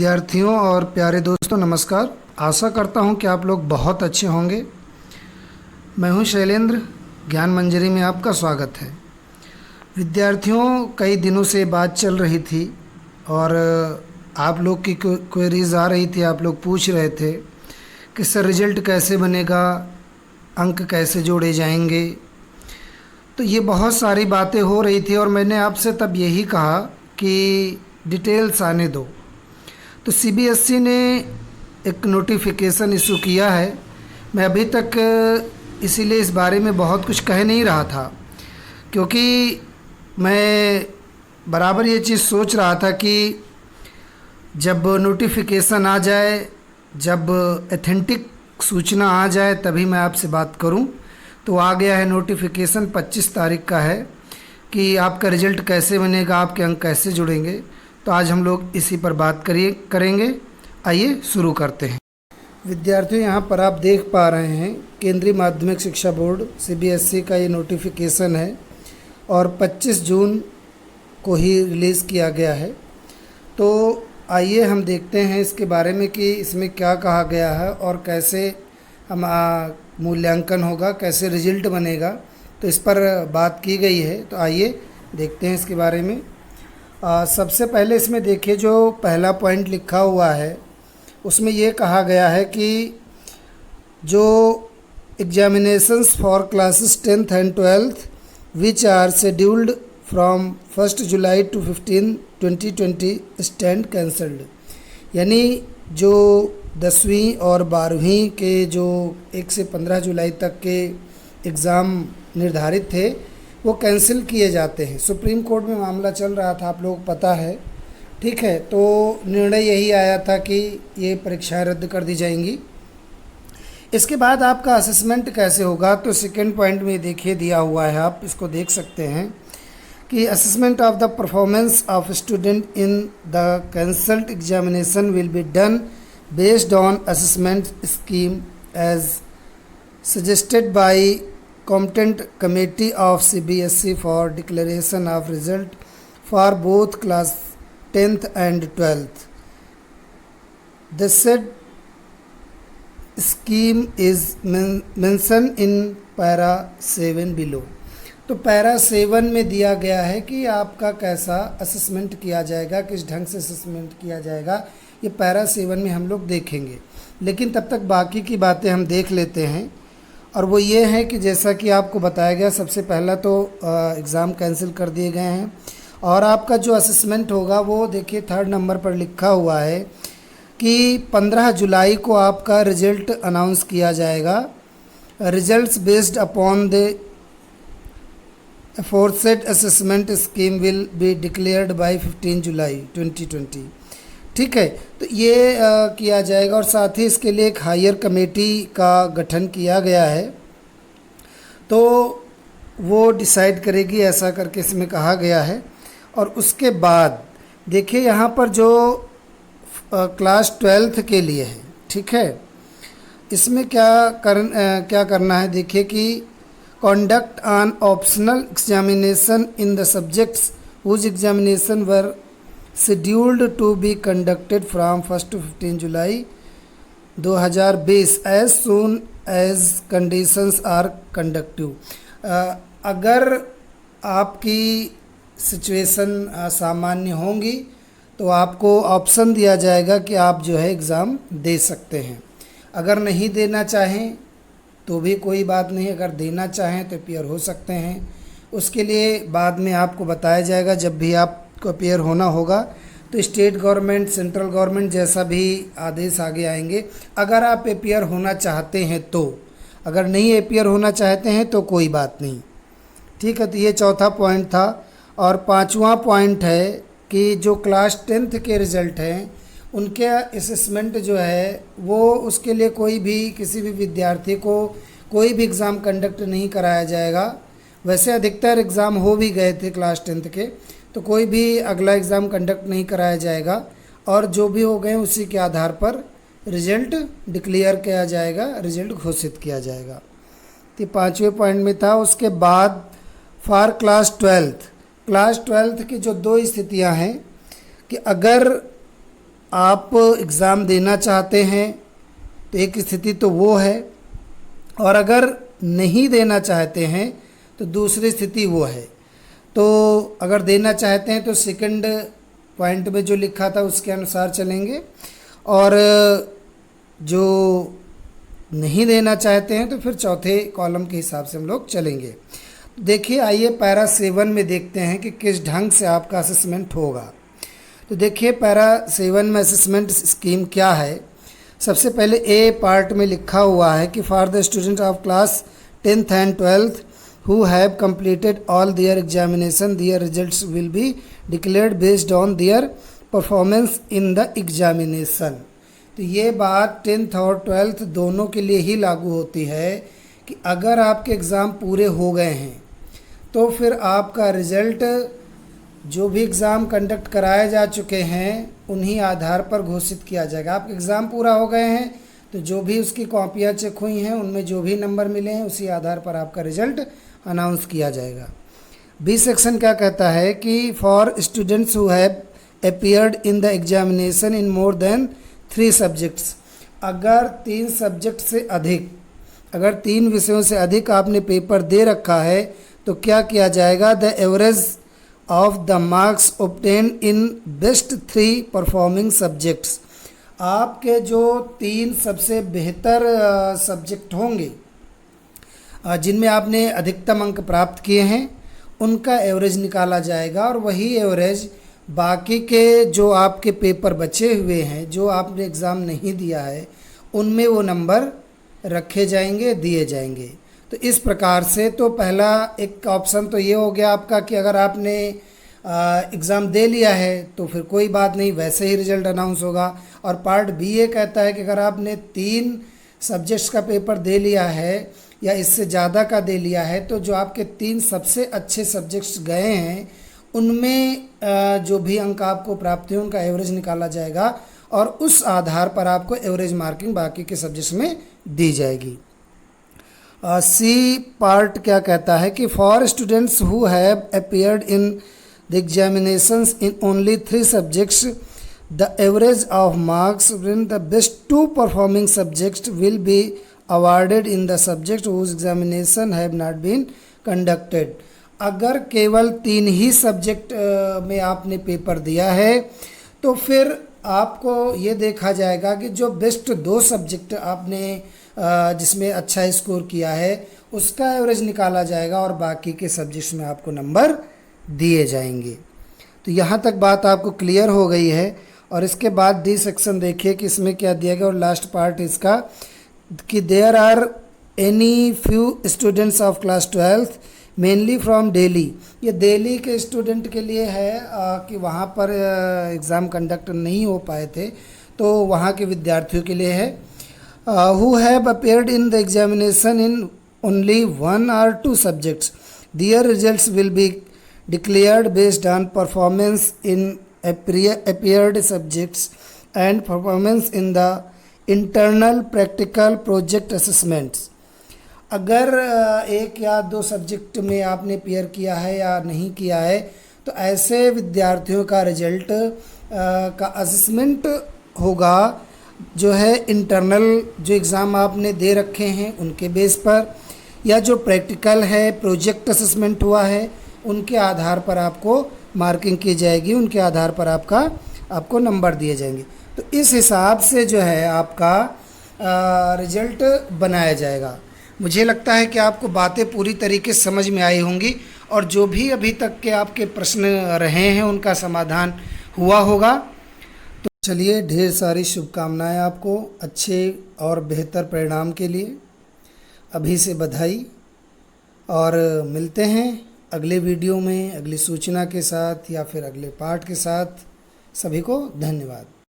विद्यार्थियों और प्यारे दोस्तों नमस्कार। आशा करता हूं कि आप लोग बहुत अच्छे होंगे। मैं हूं शैलेंद्र, ज्ञान मंजरी में आपका स्वागत है। विद्यार्थियों, कई दिनों से बात चल रही थी और आप लोग की क्वेरीज आ रही थी। आप लोग पूछ रहे थे कि सर रिजल्ट कैसे बनेगा, अंक कैसे जोड़े जाएंगे। तो ये बहुत सारी बातें हो रही थी और मैंने आपसे तब यही कहा कि डिटेल्स आने दो। तो सीबीएसई ने एक नोटिफिकेशन इशू किया है। मैं अभी तक इसीलिए इस बारे में बहुत कुछ कह नहीं रहा था, क्योंकि मैं बराबर ये चीज़ सोच रहा था कि जब नोटिफिकेशन आ जाए, जब एथेंटिक सूचना आ जाए तभी मैं आपसे बात करूं। तो आ गया है नोटिफिकेशन, 25 तारीख का है कि आपका रिज़ल्ट कैसे बनेगा, आपके अंक कैसे जुड़ेंगे। तो आज हम लोग इसी पर बात करेंगे। आइए शुरू करते हैं। विद्यार्थियों, यहाँ पर आप देख पा रहे हैं केंद्रीय माध्यमिक शिक्षा बोर्ड सीबीएसई का ये नोटिफिकेशन है और 25 जून को ही रिलीज़ किया गया है। तो आइए हम देखते हैं इसके बारे में कि इसमें क्या कहा गया है और कैसे हम मूल्यांकन होगा, कैसे रिजल्ट बनेगा। तो इस पर बात की गई है। तो आइए देखते हैं इसके बारे में। सबसे पहले इसमें देखिए, जो पहला पॉइंट लिखा हुआ है उसमें ये कहा गया है कि जो examinations for classes 10th and 12th which are scheduled from 1 July to 15 2020 stand cancelled. यानी जो 10वीं और 12वीं के जो 1 से 15 जुलाई तक के एग्ज़ाम निर्धारित थे वो कैंसिल किए जाते हैं। सुप्रीम कोर्ट में मामला चल रहा था, आप लोगों को पता है, ठीक है। तो निर्णय यही आया था कि ये परीक्षाएं रद्द कर दी जाएंगी। इसके बाद आपका असेसमेंट कैसे होगा, तो सेकंड पॉइंट में देखिए दिया हुआ है, आप इसको देख सकते हैं कि assessment of the performance of student in the cancelled examination will be done based on assessment scheme as suggested by competent committee of CBSE for declaration of result for both class 10th and 12th. The said scheme is mentioned in para 7 below. तो para 7 में दिया गया है कि आपका कैसा assessment किया जाएगा, किस ढंग से असेसमेंट किया जाएगा, ये पैरा 7 में हम लोग देखेंगे। लेकिन तब तक बाकी की बातें हम देख लेते हैं। और वो ये है कि जैसा कि आपको बताया गया, सबसे पहला तो एग्ज़ाम कैंसिल कर दिए गए हैं और आपका जो असेसमेंट होगा वो देखिए 3rd नंबर पर लिखा हुआ है कि 15 जुलाई को आपका रिज़ल्ट अनाउंस किया जाएगा। Results based upon the aforesaid assessment scheme will be declared by 15 जुलाई 2020। ठीक है, तो ये किया जाएगा और साथ ही इसके लिए एक हायर कमेटी का गठन किया गया है, तो वो डिसाइड करेगी, ऐसा करके इसमें कहा गया है। और उसके बाद देखिए यहाँ पर जो क्लास 12th के लिए है, ठीक है, इसमें क्या करना है, देखिए कि conduct an optional examination in the subjects whose examination were scheduled to be conducted from 1 to 15 July 2020 as soon as conditions are conducive। अगर आपकी सिचुएशन सामान्य होंगी तो आपको ऑप्शन दिया जाएगा कि आप जो है एग्ज़ाम दे सकते हैं। अगर नहीं देना चाहें तो भी कोई बात नहीं, अगर देना चाहें तो अपियर हो सकते हैं। उसके लिए बाद में आपको बताया जाएगा, जब भी आपको अपियर होना होगा तो स्टेट गवर्नमेंट, सेंट्रल गवर्नमेंट जैसा भी आदेश आगे आएंगे। अगर आप अपियर होना चाहते हैं तो, अगर नहीं अपियर होना चाहते हैं तो कोई बात नहीं, ठीक है। तो ये चौथा पॉइंट था। और 5वां पॉइंट है कि जो क्लास 10th के रिज़ल्ट हैं उनके असेसमेंट जो है वो, उसके लिए कोई भी किसी भी विद्यार्थी को कोई भी एग्ज़ाम कंडक्ट नहीं कराया जाएगा। वैसे अधिकतर एग्ज़ाम हो भी गए थे क्लास 10th के, तो कोई भी अगला एग्ज़ाम कंडक्ट नहीं कराया जाएगा और जो भी हो गए उसी के आधार पर रिज़ल्ट डिक्लेयर किया जाएगा, रिज़ल्ट घोषित किया जाएगा। तो 5वें पॉइंट में था। उसके बाद फॉर क्लास 12th की जो 2 स्थितियां हैं कि अगर आप एग्ज़ाम देना चाहते हैं तो एक स्थिति तो वो है, और अगर नहीं देना चाहते हैं तो दूसरी स्थिति वो है। तो अगर देना चाहते हैं तो सेकंड पॉइंट में जो लिखा था उसके अनुसार चलेंगे, और जो नहीं देना चाहते हैं तो फिर चौथे कॉलम के हिसाब से हम लोग चलेंगे। देखिए, आइए पैरा 7 में देखते हैं कि किस ढंग से आपका असेसमेंट होगा। तो देखिए, पैरा 7 में असेसमेंट स्कीम क्या है। सबसे पहले ए पार्ट में लिखा हुआ है कि for the student of class 10th and 12th who have completed all their examination, their results will be declared based on their performance in the examination। तो ये बात 10th और 12th दोनों के लिए ही लागू होती है कि अगर आपके एग्ज़ाम पूरे हो गए हैं तो फिर आपका रिज़ल्ट जो भी एग्ज़ाम कंडक्ट कराए जा चुके हैं उन्हीं आधार पर घोषित किया जाएगा। आपके एग्ज़ाम पूरा हो गए हैं तो जो भी उसकी कॉपियाँ चेक हुई हैं उनमें जो भी नंबर मिले हैं उसी आधार पर आपका रिज़ल्ट अनाउंस किया जाएगा। बी सेक्शन क्या कहता है कि for students who have appeared in the examination in more than 3 subjects, अगर 3 सब्जेक्ट से अधिक, अगर 3 विषयों से अधिक आपने पेपर दे रखा है तो क्या किया जाएगा, the average of the marks obtain in best 3 performing subjects, आपके जो 3 सबसे बेहतर सब्जेक्ट होंगे जिनमें आपने अधिकतम अंक प्राप्त किए हैं उनका एवरेज निकाला जाएगा, और वही एवरेज बाकी के जो आपके पेपर बचे हुए हैं जो आपने एग्ज़ाम नहीं दिया है उनमें वो नंबर रखे जाएंगे, दिए जाएंगे। तो इस प्रकार से तो पहला एक ऑप्शन तो ये हो गया आपका कि अगर आपने एग्ज़ाम दे लिया है तो फिर कोई बात नहीं, वैसे ही रिज़ल्ट अनाउंस होगा। और पार्ट बी ये कहता है कि अगर आपने 3 सब्जेक्ट्स का पेपर दे लिया है या इससे ज़्यादा का दे लिया है तो जो आपके 3 सबसे अच्छे सब्जेक्ट्स गए हैं उनमें जो भी अंक आपको प्राप्त हुए उनका एवरेज निकाला जाएगा, और उस आधार पर आपको एवरेज मार्किंग बाकी के सब्जेक्ट्स में दी जाएगी। सी पार्ट क्या कहता है कि for students who have appeared in the examinations in only 3 subjects, the average of marks in the best 2 performing subjects will be awarded in the subject whose examination have not been conducted। अगर केवल 3 ही subject में आपने paper दिया है तो फिर आपको ये देखा जाएगा कि जो बेस्ट 2 सब्जेक्ट आपने जिसमें अच्छा स्कोर किया है उसका एवरेज निकाला जाएगा और बाकी के सब्जेक्ट्स में आपको नंबर दिए जाएंगे। तो यहाँ तक बात आपको क्लियर हो गई है। और इसके बाद डी सेक्शन देखिए कि इसमें क्या दिया गया, और लास्ट पार्ट इसका कि there are any few students of class 12th mainly from Delhi, ये दिल्ली के स्टूडेंट के लिए है कि वहाँ पर एग्ज़ाम कंडक्ट नहीं हो पाए थे तो वहाँ के विद्यार्थियों के लिए है। Who have appeared in the examination in only 1 or 2 subjects, their results will be declared based on performance in appeared subjects and performance in the internal practical project assessments. अगर 1 या 2 सब्जेक्ट में आपने अपीयर किया है या नहीं किया है तो ऐसे विद्यार्थियों का रिजल्ट का असेसमेंट होगा जो है इंटरनल जो एग्ज़ाम आपने दे रखे हैं उनके बेस पर, या जो प्रैक्टिकल है प्रोजेक्ट असेसमेंट हुआ है उनके आधार पर आपको मार्किंग की जाएगी, उनके आधार पर आपको नंबर दिए जाएंगे। तो इस हिसाब से जो है आपका रिजल्ट बनाया जाएगा। मुझे लगता है कि आपको बातें पूरी तरीके से समझ में आई होंगी, और जो भी अभी तक के आपके प्रश्न रहे हैं उनका समाधान हुआ होगा। तो चलिए, ढेर सारी शुभकामनाएं आपको अच्छे और बेहतर परिणाम के लिए। अभी से बधाई, और मिलते हैं अगले वीडियो में अगली सूचना के साथ या फिर अगले पाठ के साथ। सभी को धन्यवाद।